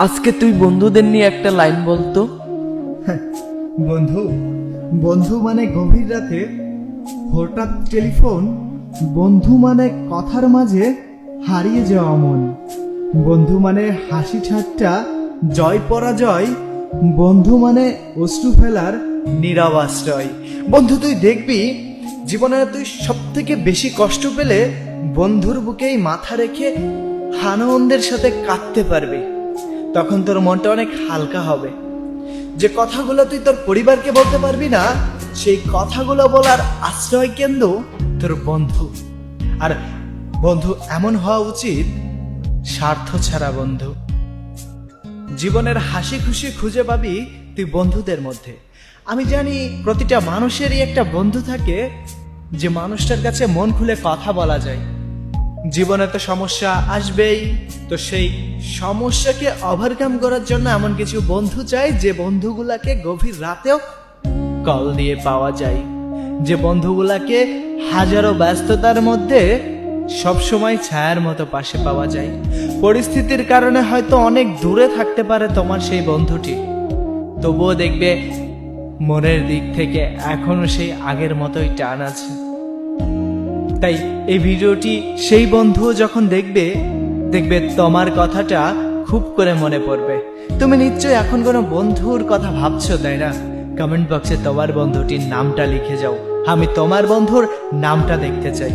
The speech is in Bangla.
আজকে তুই বন্ধুদের নিয়ে একটা লাইন বলতো। বন্ধু বন্ধু মানে গভীর রাতে হঠাৎ টেলিফোন, বন্ধু মানে কথার মাঝে হারিয়ে যাওয়া মন, বন্ধু মানে হাসি ঠাট্টা জয় পরাজয়, বন্ধু মানে অশ্রু ফেলার নীরব আশ্রয়। বন্ধু তুই দেখবি জীবনে তুই সব থেকে বেশি কষ্ট পেলে বন্ধুর বুকেই মাথা রেখে আনন্দের সাথে কাঁদতে পারবি। তখন তোর মনটা অনেক হালকা হবে। যে কথাগুলো তুই তোর পরিবারকে বলতে পারবি না, সেই কথাগুলো বলার আশ্রয় কেন্দ্র তোর বন্ধু। আর বন্ধু এমন হওয়া উচিত স্বার্থ ছাড়া বন্ধু। জীবনের হাসি খুশি খুঁজে পাবি তুই বন্ধুদের মধ্যে। আমি জানি প্রতিটা মানুষেরই একটা বন্ধু থাকে, যে মানুষটার কাছে মন খুলে কথা বলা যায়। জীবনে তো সমস্যা আসবেই, তো সেই সমস্যাকে ওভারকাম করার জন্য এমন কিছু বন্ধু চাই, যে বন্ধুগুলাকে গভীর রাতেও কল দিয়ে পাওয়া যায়, যে বন্ধুগুলাকে হাজারো ব্যস্ততার মধ্যে সবসময় ছায়ার মতো পাশে পাওয়া যায়। পরিস্থিতির কারণে হয়তো অনেক দূরে থাকতে পারে তোমার সেই বন্ধুটি, তবুও দেখবে মনের দিক থেকে এখনো সেই আগের মতোই টান আছে। তাই এই ভিডিওটি সেই বন্ধু যখন দেখবে তোমার কথাটা খুব করে মনে পড়বে। তুমি নিশ্চয়ই এখন কোনো বন্ধুর কথা ভাবছো, তাই না? কমেন্ট বক্সে তোমার বন্ধুটির নামটা লিখে যাও, আমি তোমার বন্ধুর নামটা দেখতে চাই।